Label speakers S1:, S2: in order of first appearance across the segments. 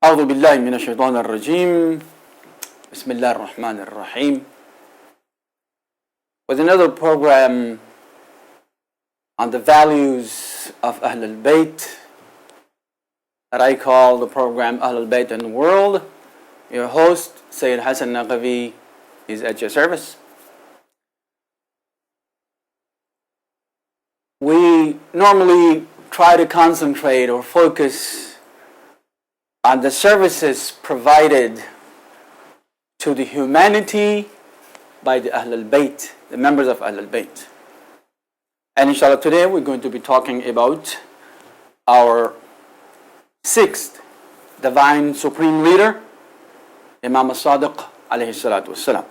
S1: أعوذ بالله من الشيطان الرجيم بسم الله الرحمن الرحيم. With another program on the values of Ahlul Bayt that I call the program Ahlul Bayt in the World. Your host, Sayyid Hassan Naqavi, is at your service. We normally try to concentrate or focus on the services provided to the humanity by the Ahlul Bayt, the members of Ahlul Bayt. And inshallah today we're going to be talking about our sixth divine supreme leader, Imam Sadiq alayhi salatu wassalam.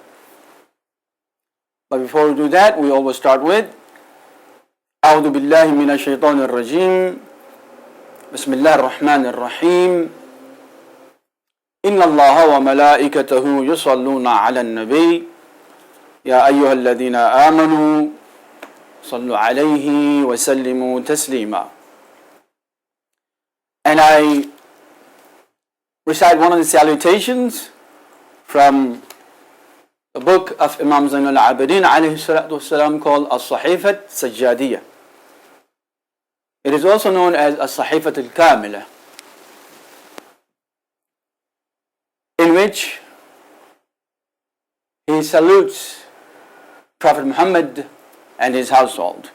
S1: But before we do that, we always start with أعوذ بالله من الشيطان الرجيم بسم الله الرحمن الرحيم إن الله وملائكته يصلون على النبي يا أيها الذين آمنوا صلوا عليه وسلموا تسليما. And I recite one of the salutations from the book of Imam Zainul Abidin alayhi salatu wasalam called As-Sahifat Sajjadiyah. It is also known as As-Sahifat Al-Kamila, in which he salutes Prophet Muhammad and his household.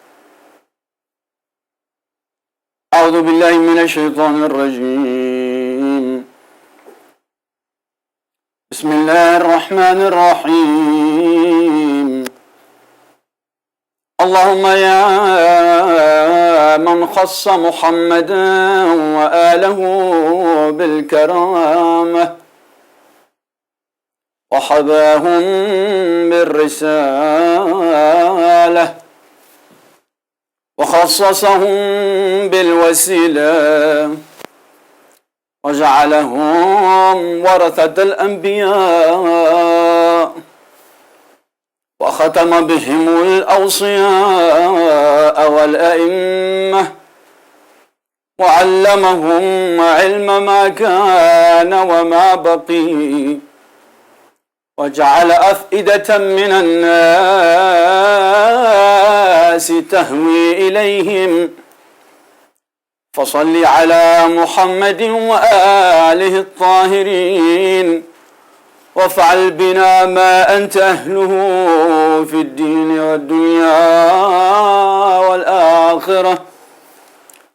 S1: أعوذ بالله من الشيطان الرجيم بسم الله الرحمن الرحيم اللهم يا من خص محمدا وآله بالكرامة وحباهم بالرسالة وخصصهم بالوسيلة وجعلهم ورثة الأنبياء وختم بهم الأوصياء والأئمة وعلمهم علم ما كان وما بقي وجعل أفئدة من الناس تهوي إليهم فصل على محمد وآله الطاهرين وافعل بنا ما أنت أهله في الدين والدنيا والآخرة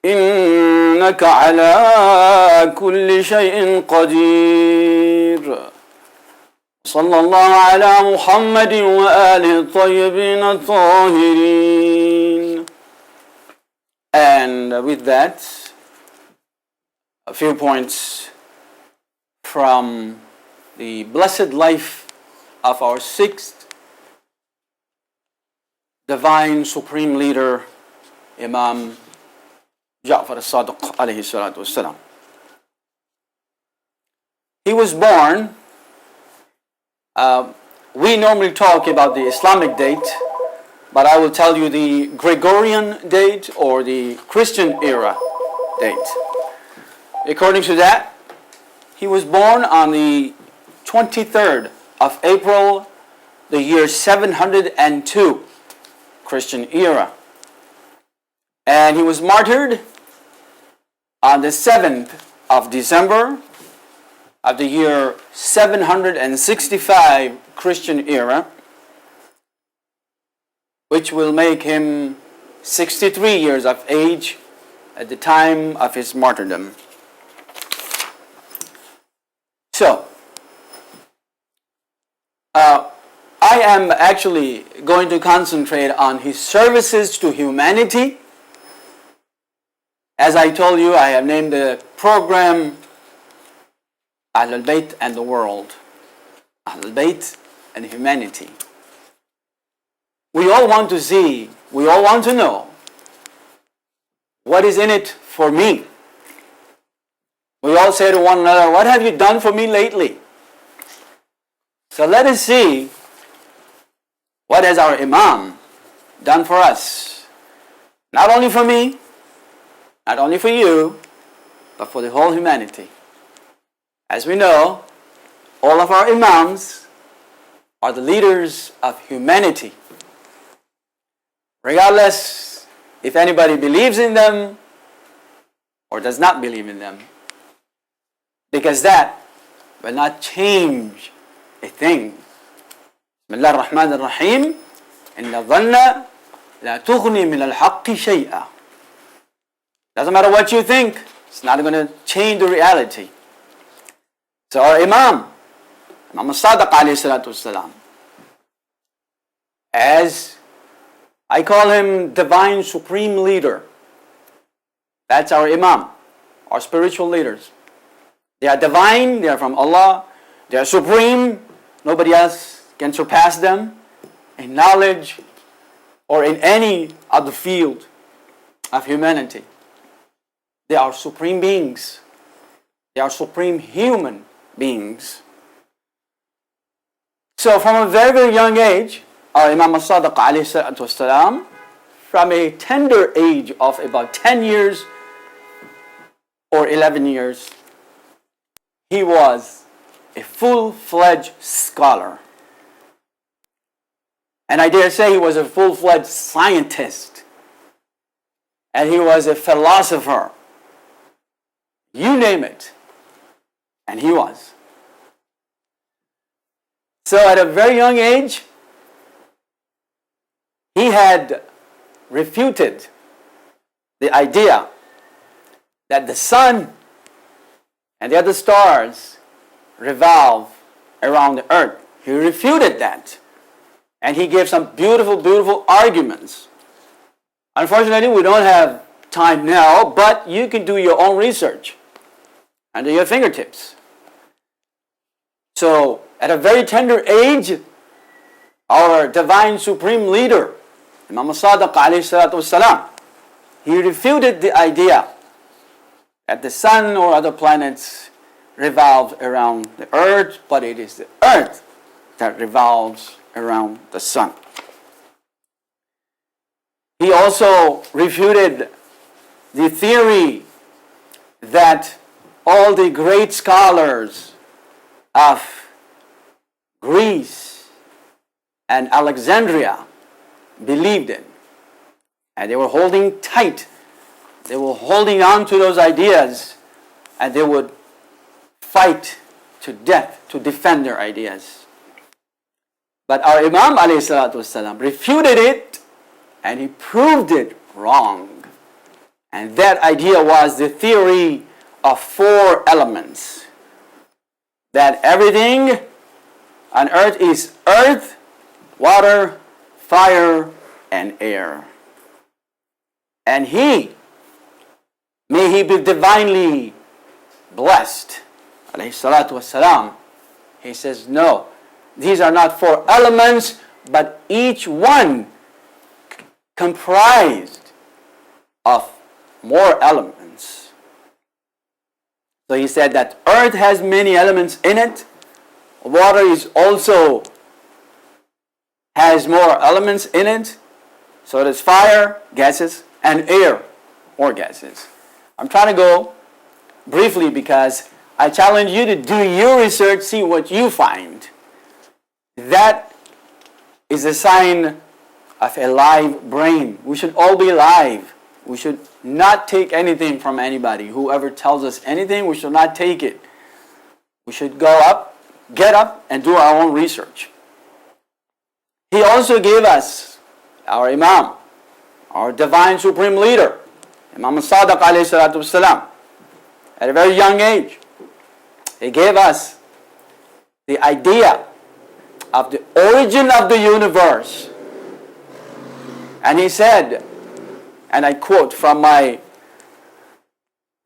S1: إنك على كل شيء قدير. صلى الله على محمد وآله الطيبين الطاهرين. And with that, a few points from the blessed life of our sixth divine supreme leader, Imam Jafar Sadiq alayhi salatu wassalam. He was born, we normally talk about the Islamic date, but I will tell you the Gregorian date or the Christian era date. According to that, he was born on the 23rd of April, the year 702, Christian era. And he was martyred on the 7th of December of the year 765, Christian era, which will make him 63 years of age at the time of his martyrdom. So, I am actually going to concentrate on his services to humanity. As I told you, I have named the program Ahlul Bayt and the World. Ahlul Bayt and humanity. We all want to see, we all want to know what is in it for me. We all say to one another, what have you done for me lately? So let us see what has our Imam done for us. Not only for me, not only for you, but for the whole humanity. As we know, all of our Imams are the leaders of humanity, regardless if anybody believes in them or does not believe in them, because that will not change a thing. Bismillah ar-Rahman ar-Rahim. Inna dhanna la tughni min al-haqqi shay'a. Doesn't matter what you think, it's not going to change the reality. So our Imam Sadiq alayhi salatu wasalam, as I call him divine supreme leader, that's our Imam, our spiritual leaders. They are divine, they are from Allah, they are supreme, nobody else can surpass them in knowledge or in any other field of humanity. They are supreme beings. They are supreme human beings. So from a very, very young age, our Imam Sadiq alayhi salatu wasalam, from a tender age of about 10 years or 11 years, he was a full-fledged scholar. And I dare say he was a full-fledged scientist. And he was a philosopher. You name it. And he was. So at a very young age, he had refuted the idea that the sun and the other stars revolve around the earth. He refuted that. And he gave some beautiful, beautiful arguments. Unfortunately, we don't have time now, but you can do your own research under your fingertips. So, at a very tender age, our divine supreme leader, Imam Sadiq alayhi salatu wasalam, he refuted the idea that the sun or other planets revolve around the earth, but it is the earth that revolves around the sun. He also refuted the theory that all the great scholars of Greece and Alexandria believed in. And they were holding tight. They were holding on to those ideas, and they would fight to death to defend their ideas. But our Imam alayhi salatu wasalam refuted it, and he proved it wrong. And that idea was the theory of 4 elements. That everything on earth is earth, water, fire, and air. And he, may he be divinely blessed, alayhi salatu wasalam, he says, no, these are not 4 elements, but each one comprised of more elements. So he said that earth has many elements in it. Water is also has more elements in it. So does fire, gases, and air, or gases. I'm trying to go briefly because I challenge you to do your research, see what you find. That is a sign of a live brain. We should all be live. We should not take anything from anybody. Whoever tells us anything, we should not take it. We should get up, and do our own research. He also gave us, our Imam, our divine supreme leader, Imam Sadiq alayhi salatu wasalam, at a very young age. He gave us the idea of the origin of the universe. And he said, and I quote from my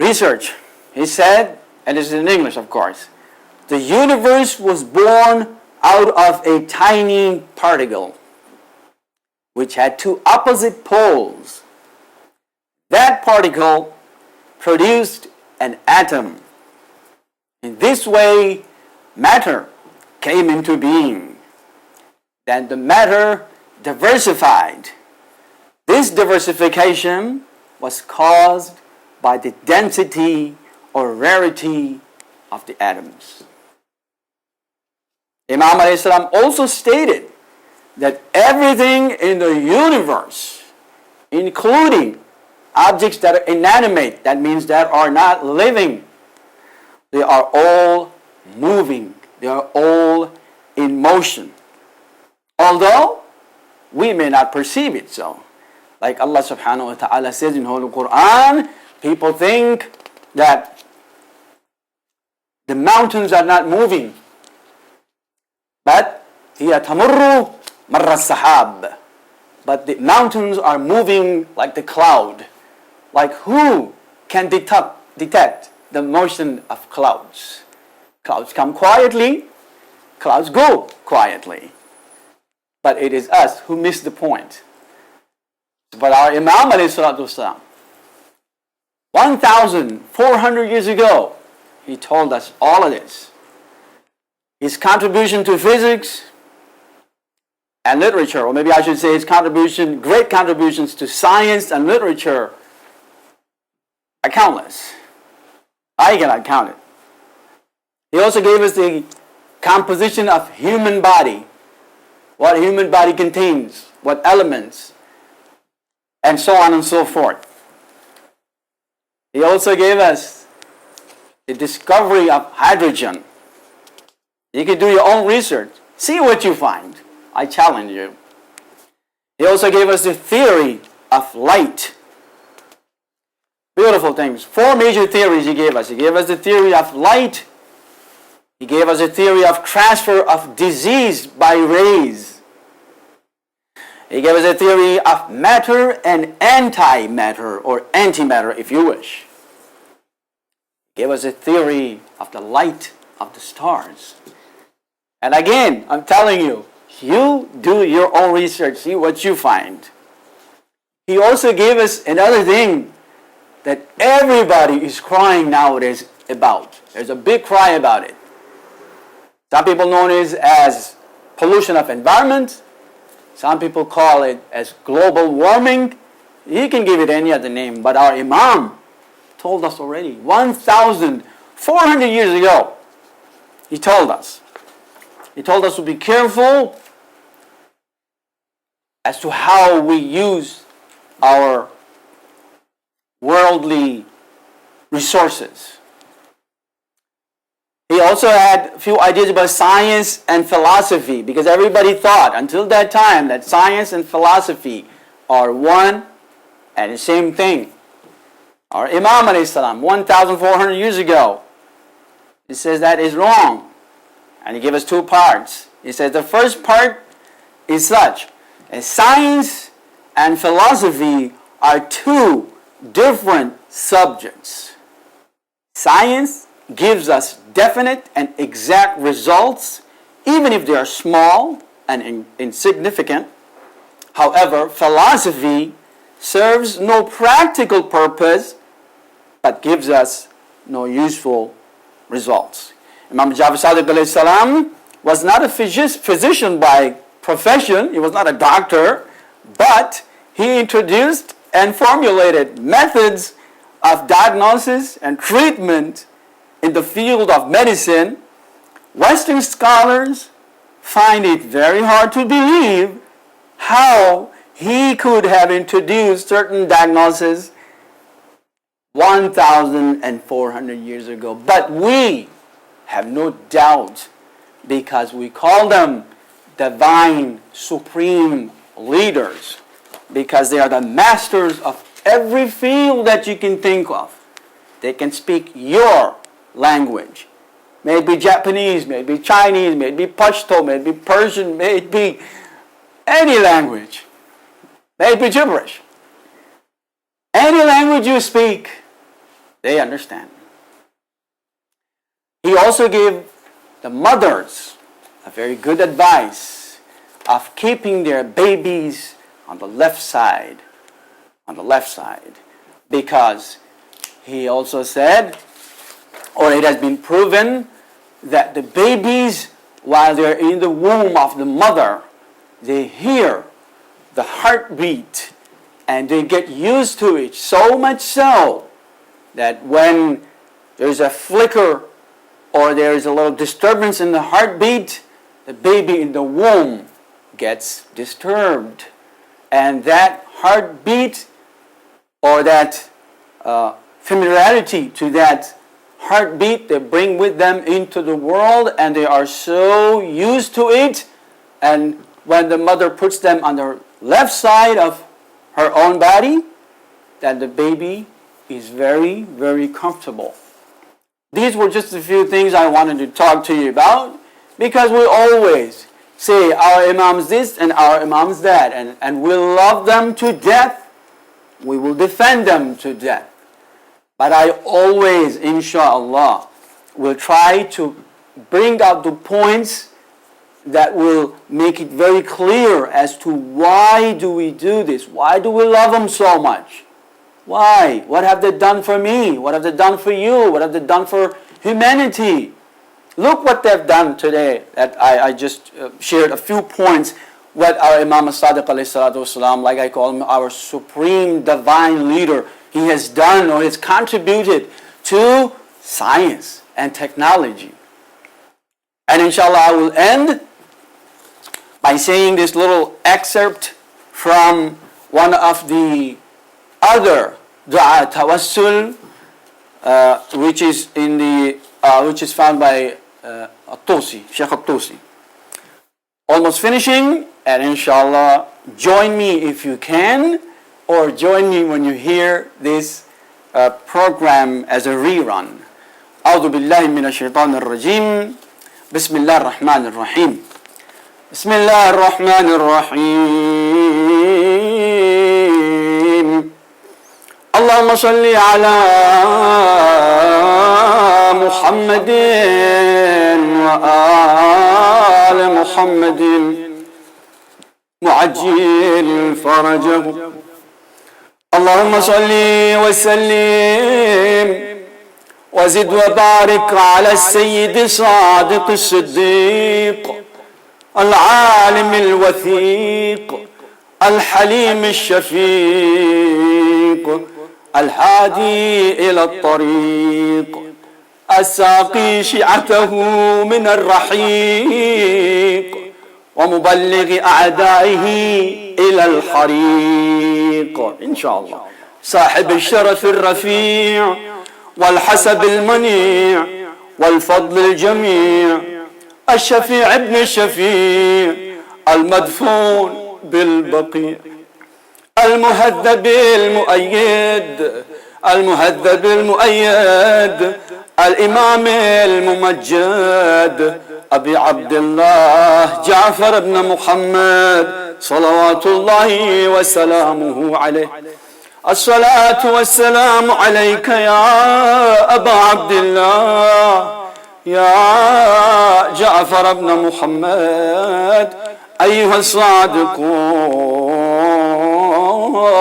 S1: research, he said, and this is in English of course, the universe was born out of a tiny particle which had 2 opposite poles. That particle produced an atom. In this way, matter came into being. Then the matter diversified. This diversification was caused by the density or rarity of the atoms. Imam alayhi salam also stated that everything in the universe, including objects that are inanimate, that means that are not living, they are all moving, they are all in motion. Although we may not perceive it so. Like Allah subhanahu wa ta'ala says in Holy Quran, people think that the mountains are not moving. But هي تمر مر السحاب. But the mountains are moving like the cloud. Like who can detect the motion of clouds? Clouds come quietly, clouds go quietly. But it is us who miss the point. But our Imam alayhi salatu wasalam, 1,400 years ago, he told us all of this. His contribution to physics and literature, or maybe I should say his great contributions to science and literature are countless. I cannot count it. He also gave us the composition of human body, what a human body contains, what elements, and so on and so forth. He also gave us the discovery of hydrogen. You can do your own research. See what you find. I challenge you. He also gave us the theory of light. Beautiful things. 4 major theories he gave us. He gave us the theory of light. He gave us a theory of transfer of disease by rays. He gave us a theory of matter and antimatter, or antimatter if you wish. He gave us a theory of the light of the stars. And again, I'm telling you, you do your own research, see what you find. He also gave us another thing that everybody is crying nowadays about. There's a big cry about it. Some people know it as pollution of environment. Some people call it as global warming. You can give it any other name, but our Imam told us already 1,400 years ago. He told us to be careful as to how we use our worldly resources. He also had a few ideas about science and philosophy, because everybody thought until that time that science and philosophy are one and the same thing. Our Imam alayhi salam, 1,400 years ago, he says that is wrong. And he gave us 2 parts. He says the first part is such: and science and philosophy are 2 different subjects. Science gives us definite and exact results, even if they are small and insignificant. However, philosophy serves no practical purpose, but gives us no useful results. Imam Jafar Sadiq alayhi salam was not a physician by profession. He was not a doctor, but he introduced and formulated methods of diagnosis and treatment in the field of medicine. Western scholars find it very hard to believe how he could have introduced certain diagnoses 1,400 years ago. But we have no doubt, because we call them divine supreme leaders, because they are the masters of every field that you can think of. They can speak your language. May it be Japanese, may it be Chinese, may it be Pashto, may it be Persian, may it be any language. May it be gibberish. Any language you speak, they understand. He also gave the mothers a very good advice of keeping their babies on the left side, because he also said, or it has been proven, that the babies, while they're in the womb of the mother, they hear the heartbeat and they get used to it, so much so that when there's a flicker or there is a little disturbance in the heartbeat, the baby in the womb gets disturbed. And that heartbeat or that familiarity to that heartbeat they bring with them into the world, and they are so used to it. And when the mother puts them on the left side of her own body, that the baby is very, very comfortable. These were just a few things I wanted to talk to you about, because we always say our Imam's this and our Imam's that, and we love them to death. We will defend them to death. But I always, inshallah, will try to bring out the points that will make it very clear as to why do we do this? Why do we love them so much? Why? What have they done for me? What have they done for you? What have they done for humanity? Look what they've done today. That I just shared a few points. What our Imam Sadiq alayhi salatu wasalam, like I call him, our supreme divine leader, he has done or has contributed to science and technology. And inshallah I will end by saying this little excerpt from one of the other dua tawassul, which is found by At-Tusi, Sheikh At-Tusi. Almost finishing, and inshallah join me if you can, or join me when you hear this program as a rerun. أعوذ بالله من الشيطان الرجيم. بسم الله الرحمن الرحيم. بسم الله الرحمن الرحيم. اللهم صل على محمد وآل محمد معجل فرجه. اللهم صل وسلم وزد وبارك على السيد الصادق الصديق العالم الوثيق الحليم الشفيق الهادي إلى الطريق الساقي شيعته من الرحيق ومبلغ أعدائه إلى الحريق إن شاء الله. صاحب الشرف الرفيع والحسب المنيع والفضل الجميع الشفيع ابن الشفيع المدفون بالبقيع المهذب المؤيد الإمام الممجد أبي عبد الله جعفر بن محمد صلوات الله وسلامه عليه. الصلاة والسلام عليك يا أبا عبد الله يا جعفر بن محمد أيها الصادق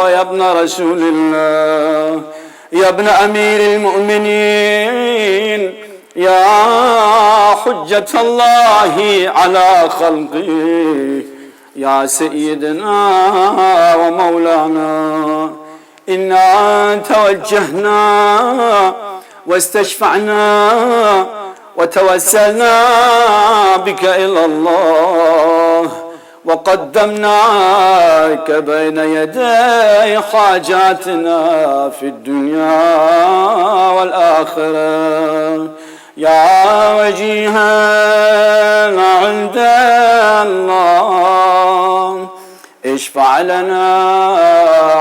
S1: يا ابن رسول الله يا ابن أمير المؤمنين يا حجة الله على خلقه يا سيدنا ومولانا. إنا توجهنا واستشفعنا وتوسلنا بك إلى الله وقدمناك بين يدي حاجاتنا في الدنيا والآخرة يا وجيها عند الله اشفع لنا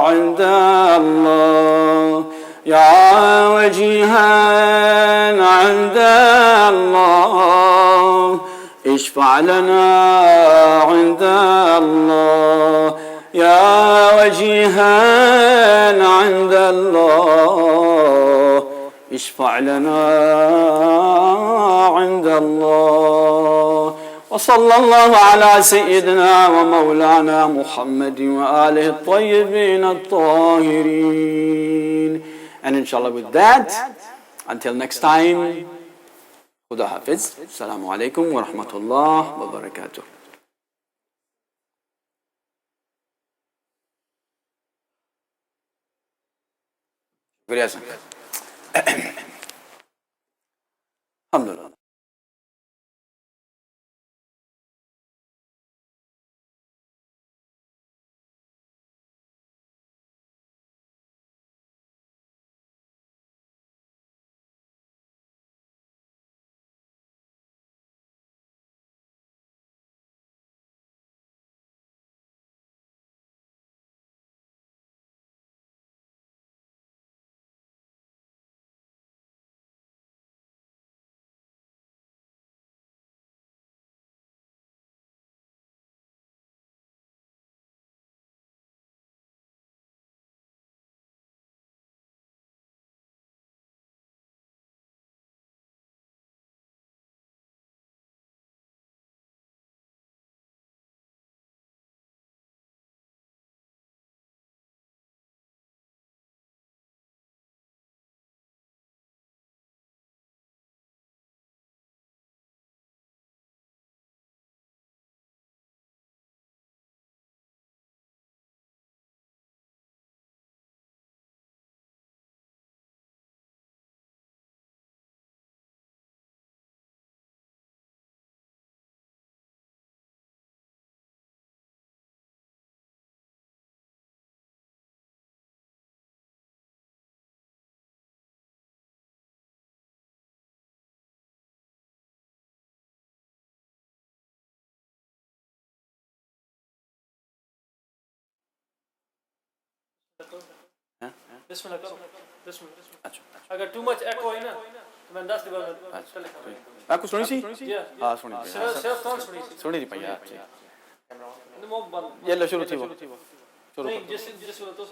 S1: عند الله يا وجيها عند الله اشفع لنا عند الله يا وجيها عند الله اشفع لنا عند الله. وصلى الله على سيدنا ومولانا محمد وآله الطيبين الطاهرين. And inshallah with that, until next time, Khuda Hafiz. Assalamu alaikum wa rahmatullah wa barakatuh. Alhamdulillah. हैं?
S2: बिस्मिल्लाह करो, बिस्मिल्लाह।
S1: अच्छा
S2: अगर too much एको है ना तो मैं 10 दिन बाद चले जाऊंगा।
S1: आपको सुनी सी?
S2: जी
S1: हाँ सुनी थी,
S2: सिर्फ कौन सुनी?
S1: सुनी थी भैया।
S2: वो बंद
S1: ये लो शुरू थी वो, शुरू
S2: नहीं
S1: करो।
S2: जिस जिस वक्त तो